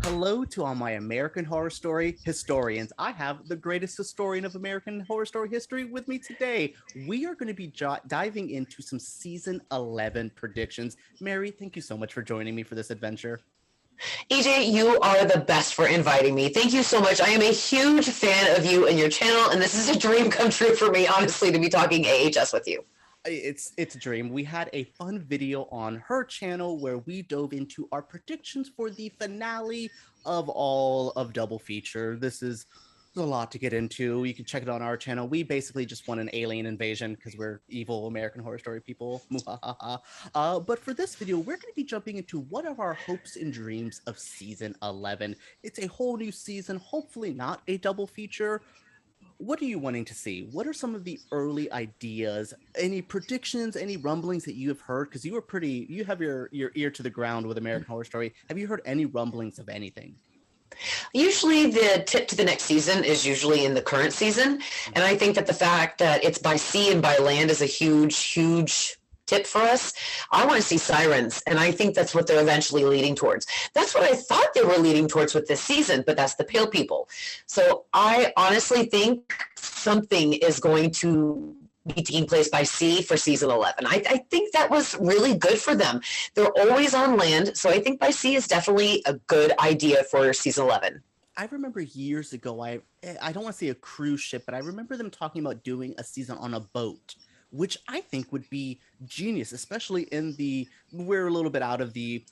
hello to all my American Horror Story historians. I have the greatest historian of American Horror Story history with me today. We are going to be diving into some season 11 predictions. Mary, thank you so much for joining me for this adventure. EJ, you are the best for inviting me. Thank you so much. I am a huge fan of you and your channel, and this is a dream come true for me, honestly, to be talking AHS with you. It's a dream. We had a fun video on her channel where we dove into our predictions for the finale of all of Double Feature. This is a lot to get into. You can check it on our channel. We basically just want an alien invasion because we're evil American Horror Story people. But for this video, we're going to be jumping into what are our hopes and dreams of season 11. It's a whole new season, hopefully not a double feature. What are you wanting to see? What are some of the early ideas? Any predictions, any rumblings that you have heard? Because you have your ear to the ground with American Horror Story. Have you heard any rumblings of anything? Usually the tip to the next season is usually in the current season. And I think that the fact that it's by sea and by land is a huge tip for us. I want to see sirens, and I think that's what they're eventually leading towards. That's what I thought they were leading towards with this season, but that's the pale people. So I honestly think something is going to be taking place by sea for season 11. I think that was really good for them. They're always on land, so I think by sea is definitely a good idea for season 11. I remember years ago, I don't want to say a cruise ship, but I remember them talking about doing a season on a boat, which I think would be genius, especially we're a little bit out of the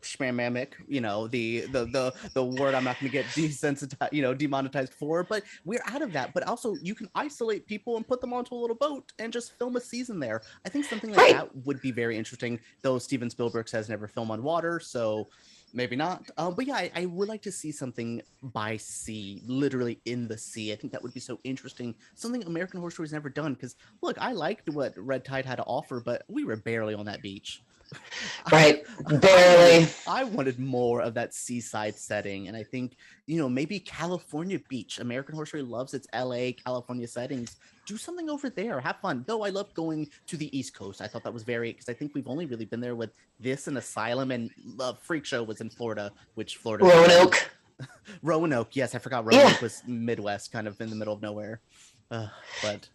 schmamic, the word I'm not going to get desensitized, demonetized for, but we're out of that. But also you can isolate people and put them onto a little boat and just film a season there. I think something like that would be very interesting, though Steven Spielberg says never film on water, so maybe not. But yeah, I would like to see something by sea, literally in the sea. I think that would be so interesting. Something American Horror Story's never done. Because, look, I liked what Red Tide had to offer, but we were barely on that beach. Right, barely. I wanted more of that seaside setting. And I think, maybe California beach. American Horror Story loves its LA, California settings. Do something over there. Have fun. Though I loved going to the East Coast. I thought that was because I think we've only really been there with this and Asylum, and Freak Show was in Florida, which Florida. Roanoke. Roanoke. Yes, I forgot Roanoke was Midwest, kind of in the middle of nowhere. But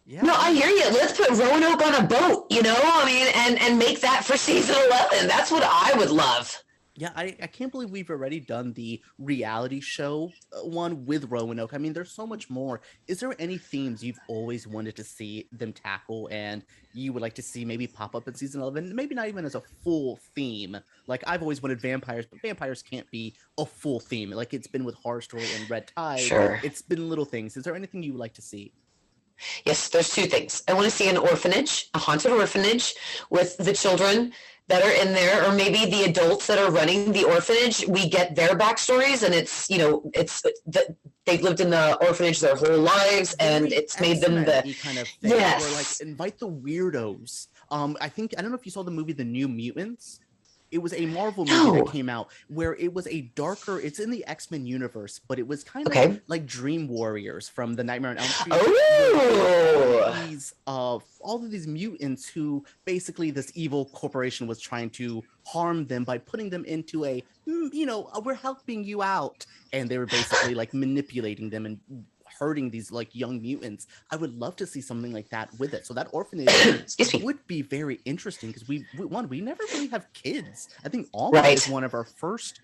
yeah. No, I hear you. Let's put Roanoke on a boat, and make that for season 11. That's what I would love. Yeah, I can't believe we've already done the reality show one with Roanoke. I mean, there's so much more. Is there any themes you've always wanted to see them tackle and you would like to see maybe pop up in season 11? Maybe not even as a full theme. Like, I've always wanted vampires, but vampires can't be a full theme. Like, it's been with Horror Story and Red Tide. Sure. It's been little things. Is there anything you would like to see? Yes, there's two things. I want to see an orphanage, a haunted orphanage with the children that are in there, or maybe the adults that are running the orphanage. We get their backstories, and they've lived in the orphanage their whole lives, and it's made them the kind of thing. Yes. Where, like, invite the weirdos. I don't know if you saw the movie The New Mutants. It was a Marvel movie that came out where it was it's in the X-Men universe, but it was kind of like Dream Warriors from the Nightmare on Elm Street. Oh! All of these mutants who basically this evil corporation was trying to harm them by putting them into we're helping you out. And they were basically like manipulating them and hurting these like young mutants. I would love to see something like that with it. So that orphanage would be very interesting because we never really have kids. I think Alma is one of our first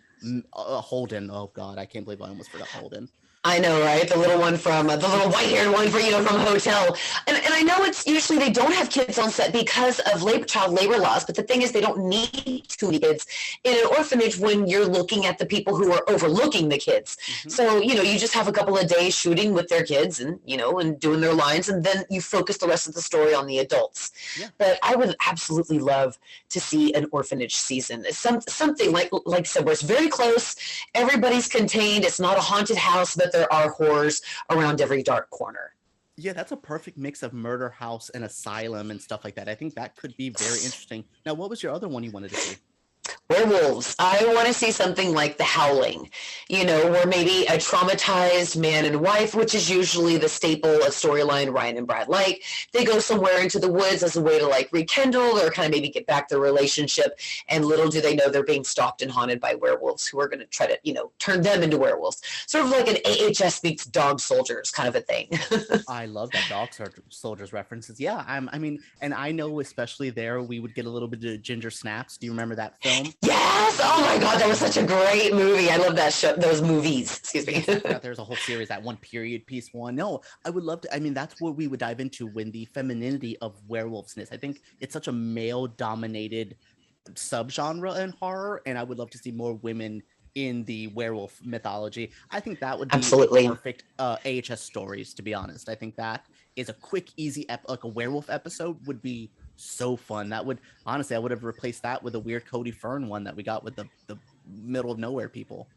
Holden. Oh God, I can't believe I almost forgot Holden. I know, right? The little one from the little white-haired one from Hotel. And I know it's usually they don't have kids on set because of child labor laws, but the thing is they don't need too many kids in an orphanage when you're looking at the people who are overlooking the kids. Mm-hmm. So, you just have a couple of days shooting with their kids and, and doing their lines, and then you focus the rest of the story on the adults. Yeah. But I would absolutely love to see an orphanage season. Something like I said, where it's very close, everybody's contained, it's not a haunted house, but there are horrors around every dark corner. Yeah, that's a perfect mix of murder house and asylum and stuff like that. I think that could be very interesting. Now, what was your other one you wanted to see? Werewolves. I want to see something like The Howling, where maybe a traumatized man and wife, which is usually the staple of storyline Ryan and Brad like, they go somewhere into the woods as a way to like rekindle or kind of maybe get back their relationship. And little do they know they're being stalked and haunted by werewolves who are going to try to, turn them into werewolves. Sort of like an AHS meets Dog Soldiers kind of a thing. I love that Dog Soldiers references. Yeah, I mean, and I know especially there we would get a little bit of Ginger Snaps. Do you remember that film? Yes! Oh my God, that was such a great movie. I love that show, those movies. Excuse me. There's a whole series, that one period piece one. No, I would love to. I mean, that's what we would dive into when the femininity of werewolfsness. I think it's such a male-dominated subgenre in horror, and I would love to see more women in the werewolf mythology. I think that would be absolutely perfect AHS stories, to be honest. I think that is a quick, easy, like a werewolf episode would be so fun. That would, honestly, I would have replaced that with a weird Cody Fern one that we got with the middle of nowhere people.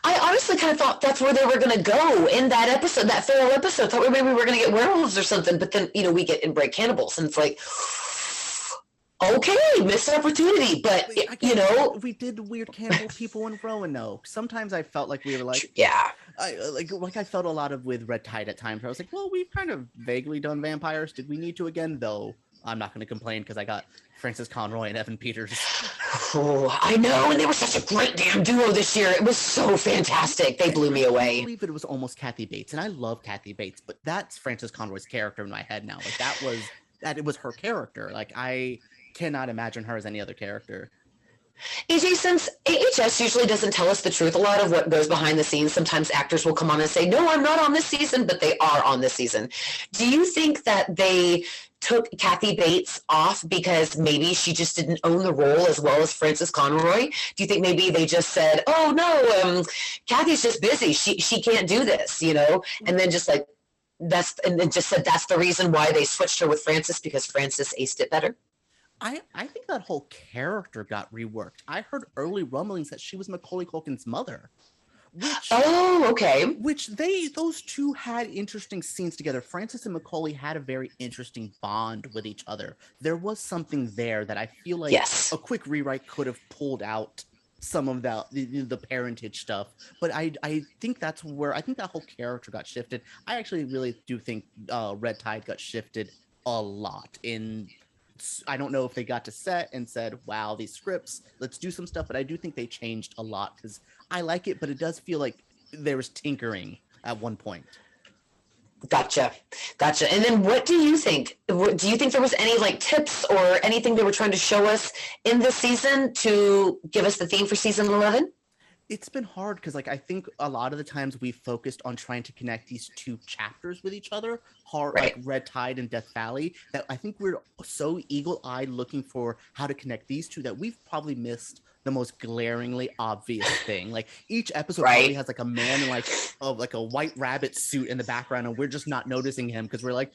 I honestly kind of thought that's where they were going to go in that episode, that feral episode. Thought maybe we were going to get werewolves or something, but then, we get inbred cannibals, and it's like, okay, missed opportunity. But, we did weird cannibal people in Roanoke. Sometimes I felt like we were like, yeah. I felt a lot of with Red Tide at times where I was like, well, we've kind of vaguely done vampires. Did we need to again? Though I'm not going to complain because I got Francis Conroy and Evan Peters. Oh, I know, and they were such a great damn duo this year. It was so fantastic. They blew me away. I believe it was almost Kathy Bates, and I love Kathy Bates, but that's Francis Conroy's character in my head now. Like it was her character. Like I cannot imagine her as any other character. AJ, since AHS usually doesn't tell us the truth, a lot of what goes behind the scenes, sometimes actors will come on and say, no, I'm not on this season, but they are on this season. Do you think that they took Kathy Bates off because maybe she just didn't own the role as well as Francis Conroy? Do you think maybe they just said, oh, no, Kathy's just busy. She can't do this, And then just like, just said that's the reason why they switched her with Francis, because Francis aced it better? I think that whole character got reworked. I heard early rumblings that she was Macaulay Culkin's mother. Which those two had interesting scenes together. Francis and Macaulay had a very interesting bond with each other. There was something there that I feel like a quick rewrite could have pulled out some of the parentage stuff. But I think that's where I think that whole character got shifted. I actually really do think Red Tide got shifted a lot in. I don't know if they got to set and said, wow, these scripts, let's do some stuff. But I do think they changed a lot because I like it, but it does feel like there was tinkering at one point. Gotcha. And then what do you think? Do you think there was any like tips or anything they were trying to show us in this season to give us the theme for season 11? It's been hard because like I think a lot of the times we focused on trying to connect these two chapters with each other, like Red Tide and Death Valley, that I think we're so eagle-eyed looking for how to connect these two that we've probably missed the most glaringly obvious thing. Like each episode probably has like a man in like a white rabbit suit in the background, and we're just not noticing him because we're like,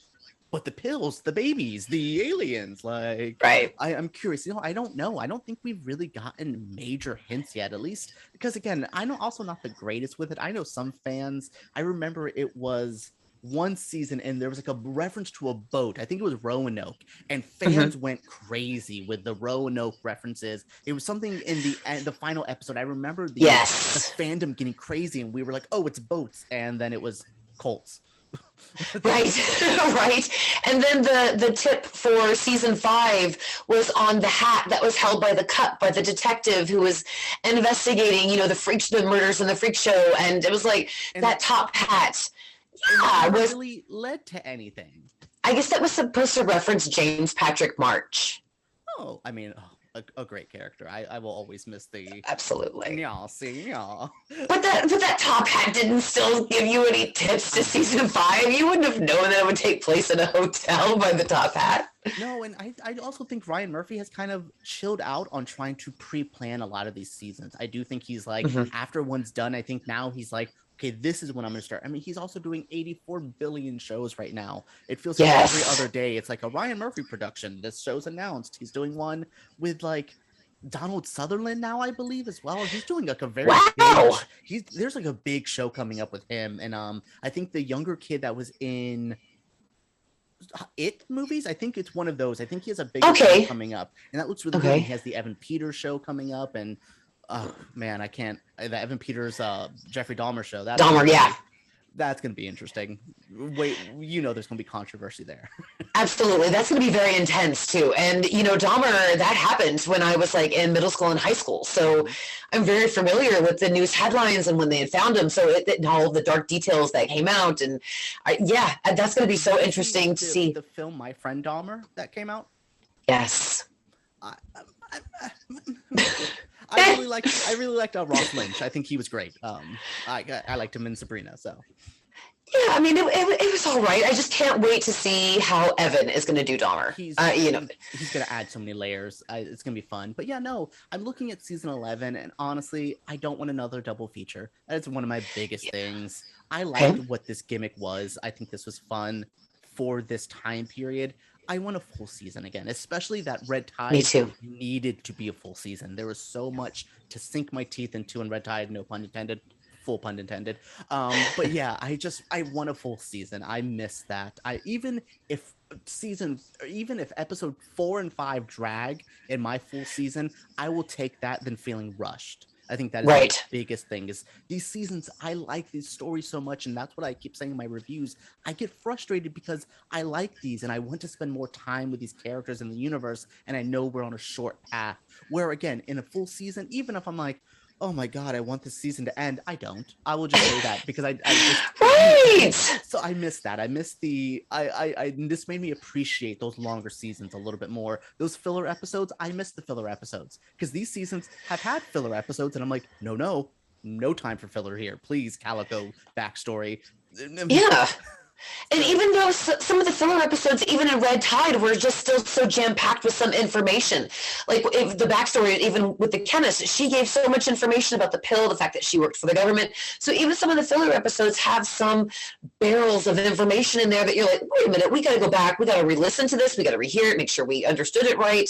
but the pills, the babies, the aliens, like, I'm curious. I don't know. I don't think we've really gotten major hints yet, at least because, again, I'm also not the greatest with it. I know some fans, I remember it was one season and there was like a reference to a boat. I think it was Roanoke, and fans went crazy with the Roanoke references. It was something in the final episode. I remember the fandom getting crazy, and we were like, oh, it's boats. And then it was Colts. Right. And then the tip for season 5 was on the hat that was held by the detective who was investigating, the murders in the freak show, and it was like that top hat. Yeah, it really led to anything. I guess that was supposed to reference James Patrick March. Oh, I mean, a great character. I will always miss the absolutely. Y'all see y'all. But that top hat didn't still give you any tips to season 5. You wouldn't have known that it would take place in a hotel by the top hat. No, and I also think Ryan Murphy has kind of chilled out on trying to pre-plan a lot of these seasons. I do think he's like, after one's done, I think now he's like, okay, this is when I'm going to start. I mean, he's also doing 84 billion shows right now. It feels like every other day it's like a Ryan Murphy production. This show's announced. He's doing one with like Donald Sutherland now, I believe, as well. He's doing like a very big, there's like a big show coming up with him. And I think the younger kid that was in It movies. I think it's one of those. I think he has a bigger show Okay. coming up, and that looks really good. Okay. He has the Evan Peters show coming up, and oh man, I can't. The Evan Peters, Jeffrey Dahmer show. Dahmer, yeah. That's gonna be interesting. Wait, there's gonna be controversy there. Absolutely. That's going to be very intense too. And, Dahmer, that happened when I was like in middle school and high school. So I'm very familiar with the news headlines and when they had found him. So and all the dark details that came out. And that's going to be so interesting to see. The film My Friend Dahmer that came out. Yes. I really liked Ross Lynch. I think he was great. I liked him in Sabrina. So. Yeah, I mean, it was all right. I just can't wait to see how Evan is going to do Dahmer. He's going to add so many layers. It's going to be fun. But yeah, no, I'm looking at season 11, and honestly, I don't want another double feature. That's one of my biggest things. I liked what this gimmick was. I think this was fun for this time period. I want a full season again, especially that Red Tide. Me too. Needed to be a full season. There was so much to sink my teeth into in Red Tide, no pun intended. Full pun intended. But yeah, I want a full season. I miss that. Even if episode 4 and 5 drag in my full season, I will take that than feeling rushed. I think that is the biggest thing is these seasons. I like these stories so much, and that's what I keep saying in my reviews. I get frustrated because I like these and I want to spend more time with these characters in the universe, and I know we're on a short path. Where again, in a full season, even if I'm like, oh my God, I want this season to end, I don't. I will just say that because I just right. So I miss that. I miss this made me appreciate those longer seasons a little bit more. Those filler episodes, I miss the filler episodes because these seasons have had filler episodes, and I'm like, no time for filler here. Please, Calico backstory. Yeah. And even though some of the filler episodes, even in Red Tide, were just still so jam-packed with some information. Like if the backstory, even with the chemist, she gave so much information about the pill, the fact that she worked for the government. So even some of the filler episodes have some barrels of information in there that you're like, wait a minute, we got to go back. We got to re-listen to this. We got to rehear it, make sure we understood it right.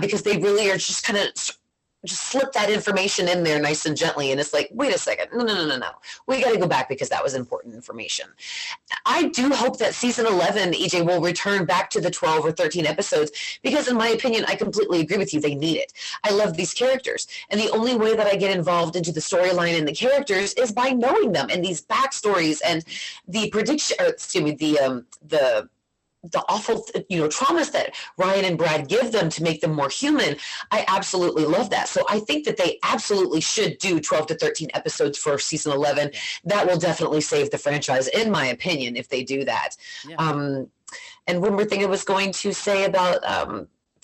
Because they really are just kind of just slip that information in there nice and gently. And it's like, wait a second. No. We got to go back because that was important information. I do hope that season 11, EJ, will return back to the 12 or 13 episodes because in my opinion, I completely agree with you. They need it. I love these characters. And the only way that I get involved into the storyline and the characters is by knowing them and these backstories and the the awful, traumas that Ryan and Brad give them to make them more human. I absolutely love that. So I think that they absolutely should do 12 to 13 episodes for season 11. Yeah. That will definitely save the franchise, in my opinion, if they do that. Yeah. And one more thing I was going to say about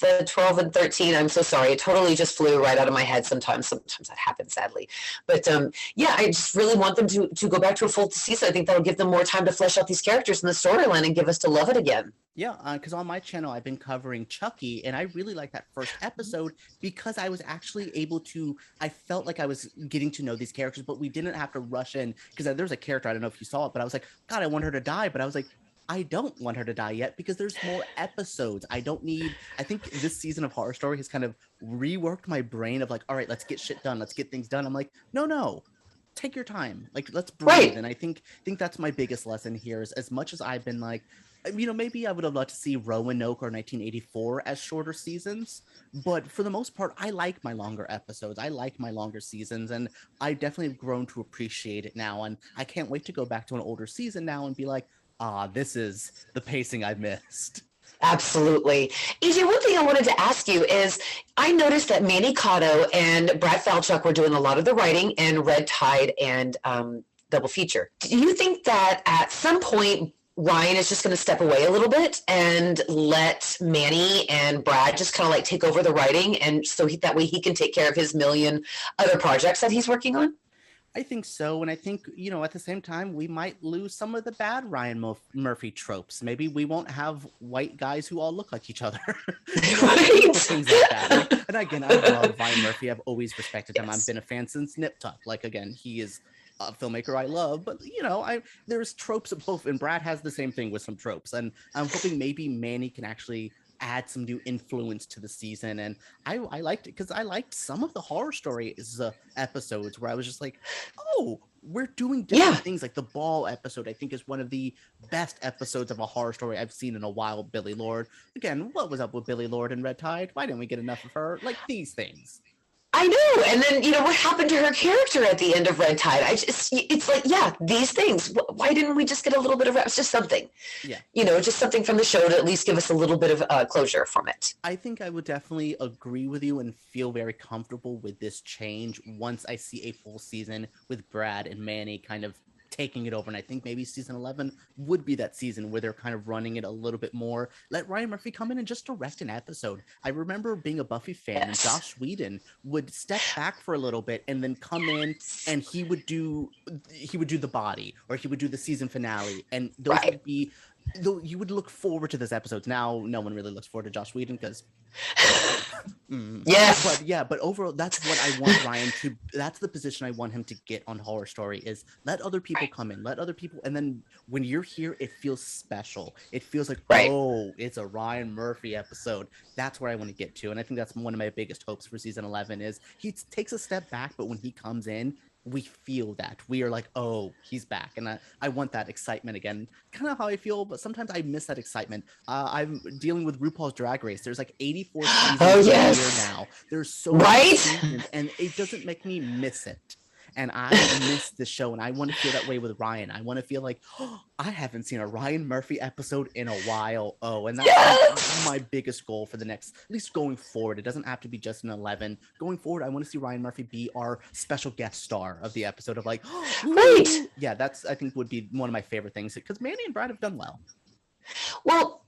the 12 and 13, I'm so sorry. It totally just flew right out of my head sometimes. Sometimes that happens, sadly. But I just really want them to go back to a full season. I think that'll give them more time to flesh out these characters in the storyline and give us to love it again. Yeah, because on my channel, I've been covering Chucky, and I really like that first episode because I was actually able to, I felt like I was getting to know these characters, but we didn't have to rush in because there was a character, I don't know if you saw it, but I was like, God, I want her to die. But I was like, I don't want her to die yet because there's more episodes. I think this season of Horror Story has kind of reworked my brain of like, all right, let's get shit done. Let's get things done. I'm like, no, take your time. Like, let's breathe. Right. And I think that's my biggest lesson here is as much as I've been like, maybe I would have loved to see Roanoke or 1984 as shorter seasons. But for the most part, I like my longer episodes. I like my longer seasons. And I definitely have grown to appreciate it now. And I can't wait to go back to an older season now and be like, this is the pacing I missed. Absolutely. EJ, one thing I wanted to ask you is I noticed that Manny Cotto and Brad Falchuk were doing a lot of the writing in Red Tide and Double Feature. Do you think that at some point Ryan is just going to step away a little bit and let Manny and Brad just kind of like take over the writing and so that way he can take care of his million other projects that he's working on? I think so. And I think, at the same time, we might lose some of the bad Ryan Murphy tropes. Maybe we won't have white guys who all look like each other. Right. Things like that. And again, I love Ryan Murphy. I've always respected him. I've been a fan since Nip Tuck. Like, again, he is a filmmaker I love. But, there's tropes of both. And Brad has the same thing with some tropes. And I'm hoping maybe Manny can actually add some new influence to the season. And I liked it because I liked some of the Horror Stories episodes where I was just like, oh, we're doing different things. Like the ball episode, I think, is one of the best episodes of a horror story I've seen in a while. Billy Lord. Again, what was up with Billy Lord and Red Tide? Why didn't we get enough of her? Like these things. I know. And then, you know, what happened to her character at the end of Red Tide? It's like, yeah, these things. Why didn't we just get a little bit of, it's just something, you know, just something from the show to at least give us a little bit of closure from it. I think I would definitely agree with you and feel very comfortable with this change once I see a full season with Brad and Manny kind of taking it over. And I think maybe season 11 would be that season where they're kind of running it a little bit more. Let Ryan Murphy come in and just direct an episode. I remember being a Buffy fan and Joss Whedon would step back for a little bit and then come in and he would do the body, or he would do the season finale, and those would be, though you would look forward to those episodes. Now no one really looks forward to Joss Whedon because but overall, that's what I want Ryan to, that's the position I want him to get on Horror Story, is let other people come in, let other people, and then when you're here, it feels special. It feels like, oh, it's a Ryan Murphy episode. That's where I want to get to. And I think that's one of my biggest hopes for season 11 is he takes a step back, but when he comes in, we feel that. We are like, oh, he's back. And I want that excitement again. Kind of how I feel, but sometimes I miss that excitement. I'm dealing with RuPaul's Drag Race. There's like 84 seasons a year now. There's so many seasons, and it doesn't make me miss it. And I miss the show, and I want to feel that way with Ryan. I want to feel like, oh, I haven't seen a Ryan Murphy episode in a while. Oh, and that's my biggest goal for the next, at least going forward. It doesn't have to be just an 11. Going forward, I want to see Ryan Murphy be our special guest star of the episode of like, oh, yeah, that's, I think, would be one of my favorite things, because Manny and Brad have done well. Well,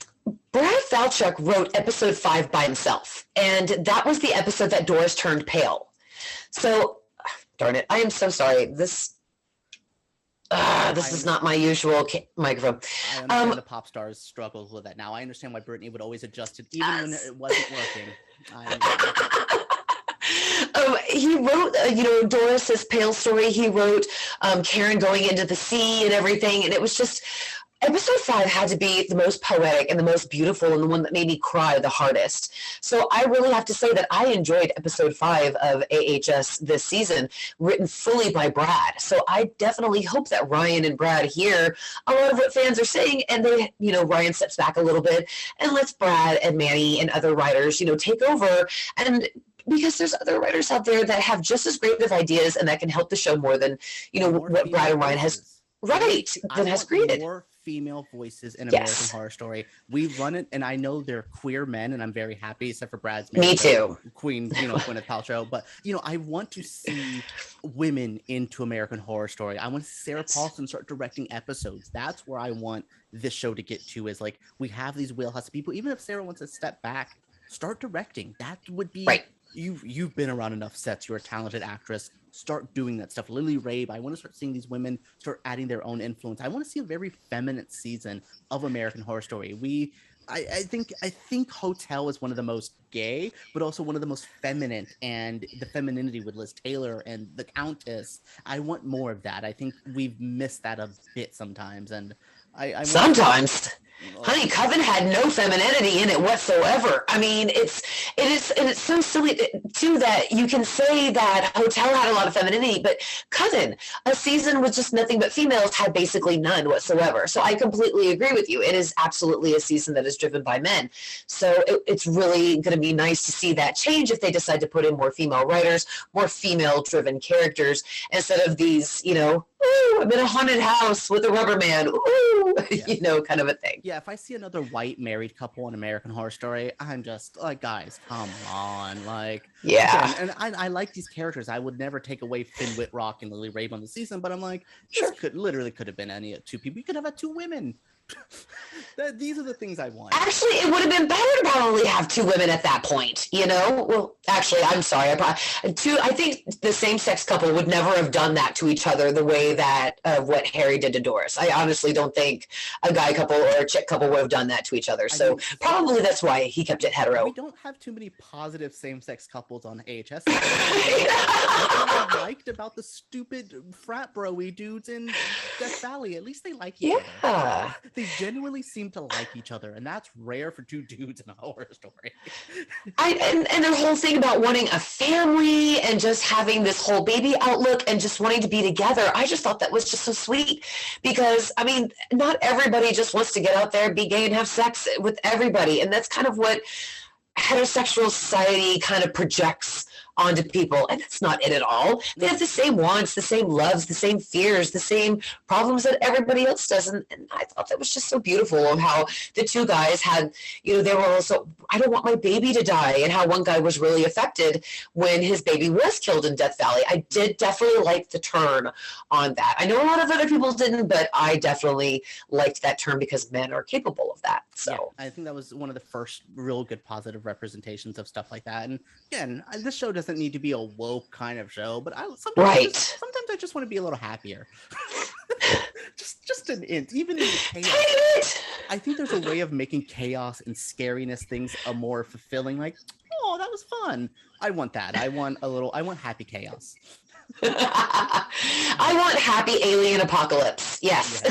Brad Falchuk wrote episode 5 by himself, and that was the episode that Doris turned pale. So, darn it, I am so sorry. This is not my usual microphone. I understand the pop stars struggles with that. Now I understand why Brittany would always adjust it, even when it wasn't working. He wrote, Doris's pale story. He wrote Karen going into the sea and everything, and it was just, episode 5 had to be the most poetic and the most beautiful and the one that made me cry the hardest. So I really have to say that I enjoyed episode 5 of AHS this season, written fully by Brad. So I definitely hope that Ryan and Brad hear a lot of what fans are saying, and they, Ryan steps back a little bit and lets Brad and Manny and other writers, take over. And because there's other writers out there that have just as great of ideas and that can help the show more than, what Brad and Ryan has created. More female voices in American Horror Story. We run it, and I know they're queer men, and I'm very happy, except for Brad's Me too. Queen, Gwyneth Paltrow. But I want to see women into American Horror Story. I want to see Sarah Paulson start directing episodes. That's where I want this show to get to. Is like, we have these wheelhouse people. Even if Sarah wants to step back, start directing. That would be You've been around enough sets. You're a talented actress. Start doing that stuff. Lily Rabe, I want to start seeing these women start adding their own influence. I want to see a very feminine season of American Horror Story. I think Hotel is one of the most gay, but also one of the most feminine, and the femininity with Liz Taylor and the Countess. I want more of that. I think we've missed that a bit sometimes, and I sometimes. Honey, Coven had no femininity in it whatsoever. I mean, it is so silly too that you can say that Hotel had a lot of femininity, but Coven, a season with just nothing but females, had basically none whatsoever. So I completely agree with you. It is absolutely a season that is driven by men. So it's really going to be nice to see that change if they decide to put in more female writers, more female-driven characters, instead of these, ooh, I'm in a haunted house with a rubber man, ooh, kind of a thing. Yeah, if I see another white married couple in American Horror Story, I'm just like, guys, come on. Like, again, and I like these characters. I would never take away Finn Whitrock and Lily Rabe on the season, but I'm like, this could have been any two people. You could have had 2 women. These are the things I want. Actually, it would have been better to probably have 2 women at that point, Well, actually, I'm sorry. I think the same-sex couple would never have done that to each other the way that what Harry did to Doris. I honestly don't think a guy couple or a chick couple would have done that to each other. So probably that's why he kept it hetero. We don't have too many positive same-sex couples on AHS. What I liked about the stupid frat bro-y dudes in Death Valley. At least they like each other. they genuinely seem to like each other, and that's rare for two dudes in a horror story. And their whole thing about wanting a family and just having this whole baby outlook and just wanting to be together, I just thought that was just so sweet, because I mean, not everybody just wants to get out there, be gay, and have sex with everybody, and that's kind of what heterosexual society kind of projects onto people, and that's not it at all. They have the same wants, the same loves, the same fears, the same problems that everybody else does, and I thought that was just so beautiful of how the two guys had, you know, they were also, I don't want my baby to die, and how one guy was really affected when his baby was killed in Death Valley. I did definitely like the turn on that. I know a lot of other people didn't, but I definitely liked that turn because men are capable of that. So yeah, I think that was one of the first real good positive representations of stuff like that. And again, this show doesn't need to be a woke kind of show, but sometimes I just want to be a little happier. just an int, even in the chaos. I think there's a way of making chaos and scariness things a more fulfilling. Like, oh, that was fun. I want that. I want happy chaos. I want happy alien apocalypse. Yes.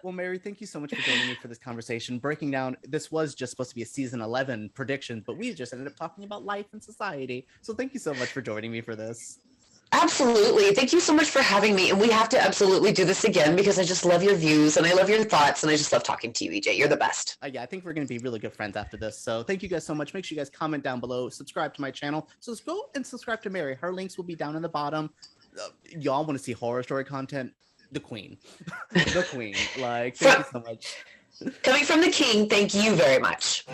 Well, Mary, thank you so much for joining me for this conversation. Breaking down, this was just supposed to be a season 11 prediction, but we just ended up talking about life and society. So thank you so much for joining me for this. Absolutely. Thank you so much for having me. And we have to absolutely do this again, because I just love your views and I love your thoughts, and I just love talking to you, EJ. You're the best. Yeah, I think we're going to be really good friends after this. So thank you guys so much. Make sure you guys comment down below, subscribe to my channel. So let's go and subscribe to Mary. Her links will be down in the bottom. Y'all want to see horror story content? The queen. The queen. Like, thank you so much. Coming from the king, thank you very much.